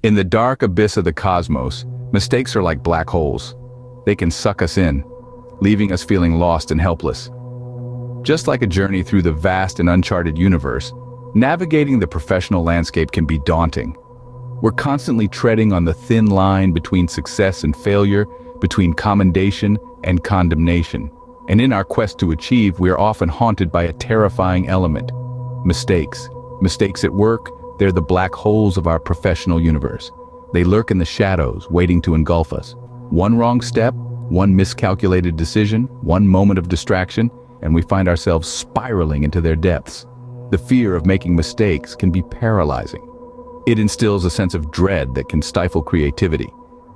In the dark abyss of the cosmos, mistakes are like black holes. They can suck us in, leaving us feeling lost and helpless. Just like a journey through the vast and uncharted universe, navigating the professional landscape can be daunting. We're constantly treading on the thin line between success and failure, between commendation and condemnation. And in our quest to achieve, we are often haunted by a terrifying element: mistakes. Mistakes at work, they're the black holes of our professional universe. They lurk in the shadows, waiting to engulf us. One wrong step, one miscalculated decision, one moment of distraction, and we find ourselves spiraling into their depths. The fear of making mistakes can be paralyzing. It instills a sense of dread that can stifle creativity,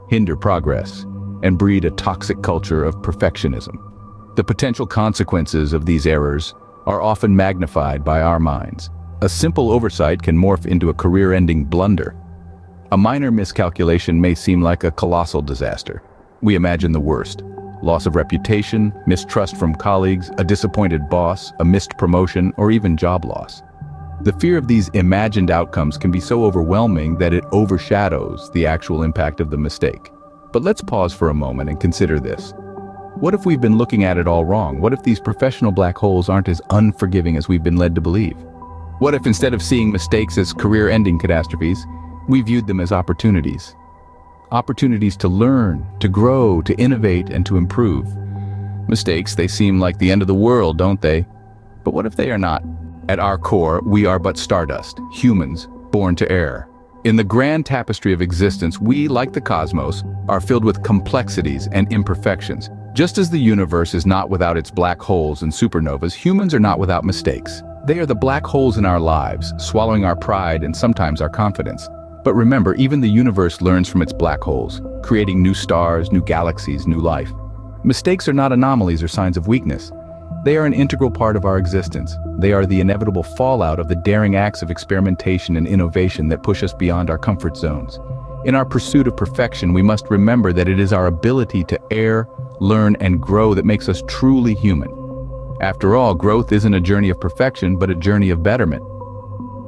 hinder progress, and breed a toxic culture of perfectionism. The potential consequences of these errors are often magnified by our minds. A simple oversight can morph into a career-ending blunder. A minor miscalculation may seem like a colossal disaster. We imagine the worst: loss of reputation, mistrust from colleagues, a disappointed boss, a missed promotion, or even job loss. The fear of these imagined outcomes can be so overwhelming that it overshadows the actual impact of the mistake. But let's pause for a moment and consider this. What if we've been looking at it all wrong? What if these professional black holes aren't as unforgiving as we've been led to believe? What if instead of seeing mistakes as career-ending catastrophes, we viewed them as opportunities? Opportunities to learn, to grow, to innovate, and to improve. Mistakes, they seem like the end of the world, don't they? But what if they are not? At our core, we are but stardust, humans, born to err. In the grand tapestry of existence, we, like the cosmos, are filled with complexities and imperfections. Just as the universe is not without its black holes and supernovas, humans are not without mistakes. They are the black holes in our lives, swallowing our pride and sometimes our confidence. But remember, even the universe learns from its black holes, creating new stars, new galaxies, new life. Mistakes are not anomalies or signs of weakness. They are an integral part of our existence. They are the inevitable fallout of the daring acts of experimentation and innovation that push us beyond our comfort zones. In our pursuit of perfection, we must remember that it is our ability to err, learn, and grow that makes us truly human. After all, growth isn't a journey of perfection, but a journey of betterment.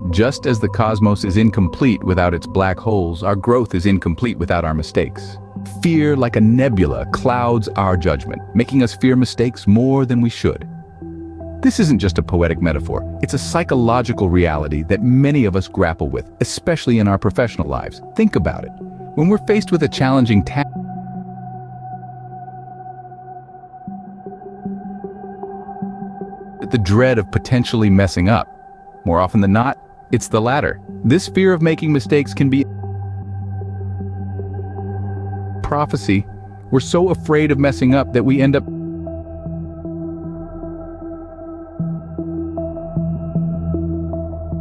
Just as the cosmos is incomplete without its black holes, our growth is incomplete without our mistakes. Fear, like a nebula, clouds our judgment, making us fear mistakes more than we should. This isn't just a poetic metaphor. It's a psychological reality that many of us grapple with, especially in our professional lives. Think about it. When we're faced with a challenging task, the dread of potentially messing up. More often than not, it's the latter. This fear of making mistakes can be prophecy. We're so afraid of messing up that we end up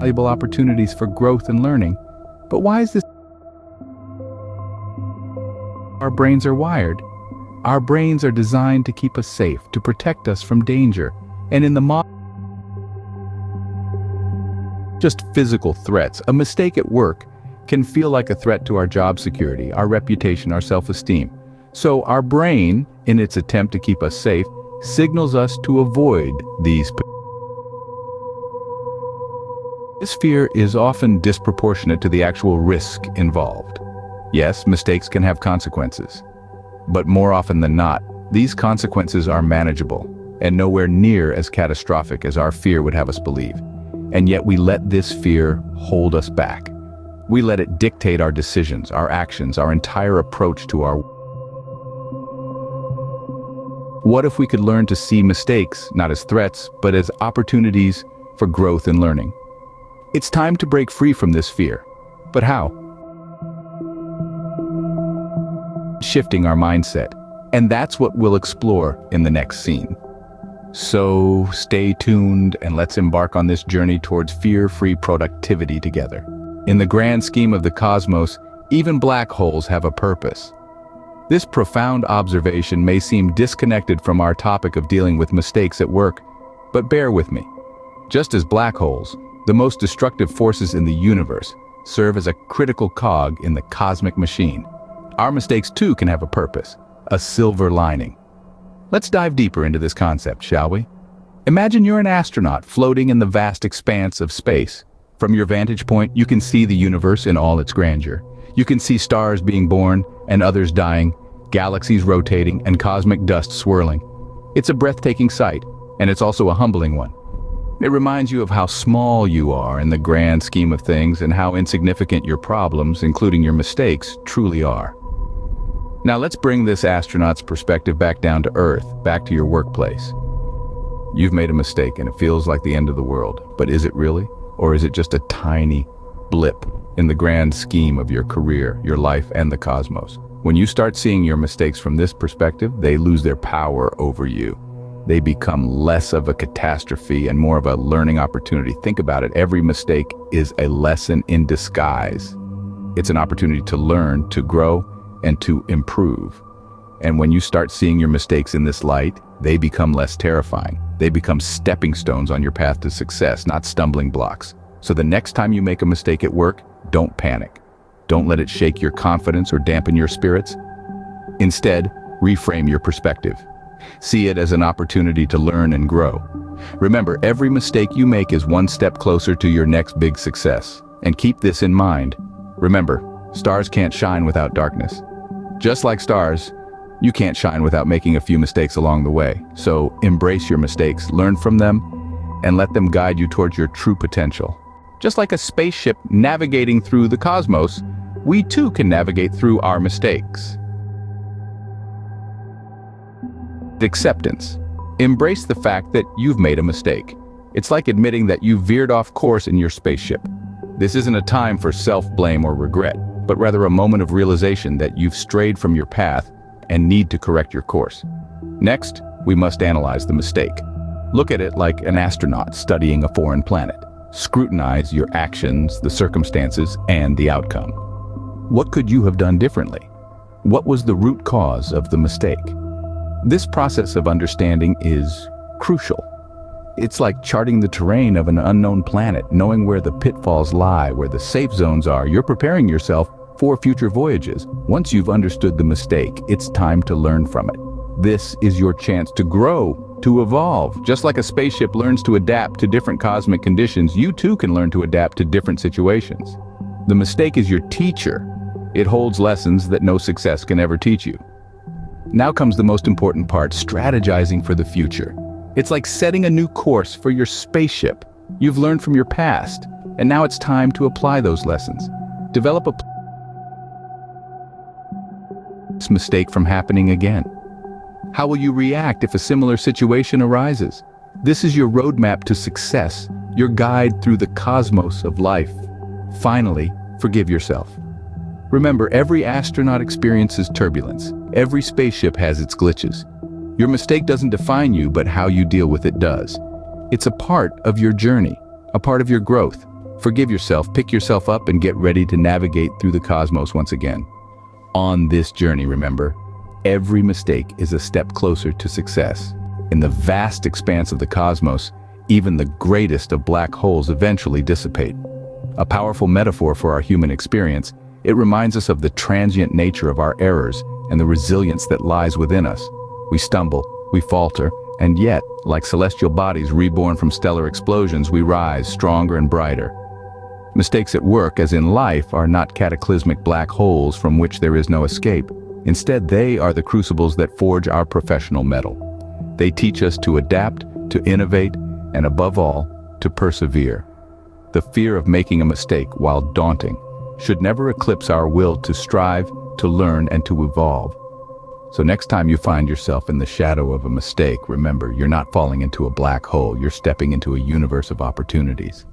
valuable opportunities for growth and learning. But why is this? Our brains are wired. Our brains are designed to keep us safe, to protect us from danger. And in the just physical threats, a mistake at work can feel like a threat to our job security, our reputation, our self-esteem. So our brain, in its attempt to keep us safe, signals us to avoid these. This fear is often disproportionate to the actual risk involved. Yes, mistakes can have consequences. But more often than not, these consequences are manageable and nowhere near as catastrophic as our fear would have us believe. And yet we let this fear hold us back. We let it dictate our decisions, our actions, our entire approach to our. What if we could learn to see mistakes not as threats, but as opportunities for growth and learning? It's time to break free from this fear. But how? Shifting our mindset. And that's what we'll explore in the next scene. So stay tuned and let's embark on this journey towards fear-free productivity together. In the grand scheme of the cosmos, even black holes have a purpose. This profound observation may seem disconnected from our topic of dealing with mistakes at work, but bear with me. Just as black holes, the most destructive forces in the universe, serve as a critical cog in the cosmic machine, our mistakes too can have a purpose, a silver lining. Let's dive deeper into this concept, shall we? Imagine you're an astronaut floating in the vast expanse of space. From your vantage point, you can see the universe in all its grandeur. You can see stars being born and others dying, galaxies rotating and cosmic dust swirling. It's a breathtaking sight, and it's also a humbling one. It reminds you of how small you are in the grand scheme of things and how insignificant your problems, including your mistakes, truly are. Now let's bring this astronaut's perspective back down to Earth, back to your workplace. You've made a mistake and it feels like the end of the world, but is it really? Or is it just a tiny blip in the grand scheme of your career, your life, and the cosmos? When you start seeing your mistakes from this perspective, they lose their power over you. They become less of a catastrophe and more of a learning opportunity. Think about it. Every mistake is a lesson in disguise. It's an opportunity to learn, to grow, and to improve. And when you start seeing your mistakes in this light, they become less terrifying. They become stepping stones on your path to success, not stumbling blocks. So the next time you make a mistake at work, don't panic. Don't let it shake your confidence or dampen your spirits. Instead, reframe your perspective. See it as an opportunity to learn and grow. Remember, every mistake you make is one step closer to your next big success. And keep this in mind. Remember, stars can't shine without darkness. Just like stars, you can't shine without making a few mistakes along the way. So embrace your mistakes, learn from them, and let them guide you towards your true potential. Just like a spaceship navigating through the cosmos, we too can navigate through our mistakes. Acceptance. Embrace the fact that you've made a mistake. It's like admitting that you veered off course in your spaceship. This isn't a time for self-blame or regret, but rather a moment of realization that you've strayed from your path and need to correct your course. Next, we must analyze the mistake. Look at it like an astronaut studying a foreign planet. Scrutinize your actions, the circumstances, and the outcome. What could you have done differently? What was the root cause of the mistake? This process of understanding is crucial. It's like charting the terrain of an unknown planet, knowing where the pitfalls lie, where the safe zones are. You're preparing yourself for future voyages. Once you've understood the mistake, it's time to learn from it. This is your chance to grow, to evolve. Just like a spaceship learns to adapt to different cosmic conditions, you too can learn to adapt to different situations. The mistake is your teacher. It holds lessons that no success can ever teach you. Now comes the most important part, strategizing for the future. It's like setting a new course for your spaceship. You've learned from your past, and now it's time to apply those lessons. Develop a mistake from happening again. How will you react if a similar situation arises? This is your roadmap to success, your guide through the cosmos of life. Finally, forgive yourself. Remember, every astronaut experiences turbulence. Every spaceship has its glitches. Your mistake doesn't define you, but how you deal with it does. It's a part of your journey, a part of your growth. Forgive yourself, pick yourself up, and get ready to navigate through the cosmos once again. On this journey, remember, every mistake is a step closer to success. In the vast expanse of the cosmos, even the greatest of black holes eventually dissipate. A powerful metaphor for our human experience, it reminds us of the transient nature of our errors and the resilience that lies within us. We stumble, we falter, and yet, like celestial bodies reborn from stellar explosions, we rise stronger and brighter. Mistakes at work, as in life, are not cataclysmic black holes from which there is no escape. Instead, they are the crucibles that forge our professional mettle. They teach us to adapt, to innovate, and above all, to persevere. The fear of making a mistake, while daunting, should never eclipse our will to strive, to learn, and to evolve. So next time you find yourself in the shadow of a mistake, remember, you're not falling into a black hole, you're stepping into a universe of opportunities.